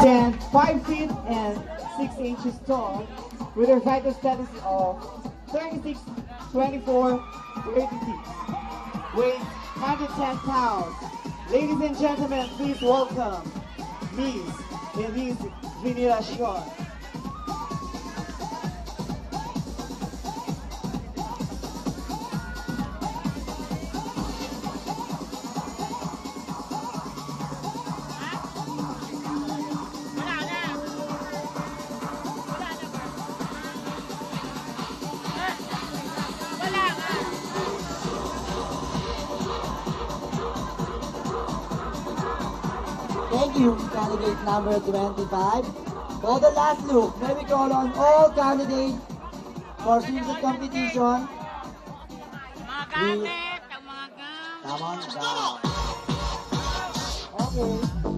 stand 5 feet and 6 inches tall with her vital status of 36, 24, 36. Weight 110 pounds. Ladies and gentlemen, please welcome Miss Elise Veneracion. Thank you, candidate number 25. For the last look, may we call on all candidates for swimsuit competition. Mga gamit, ang mga gamit. Come on, go. Okay.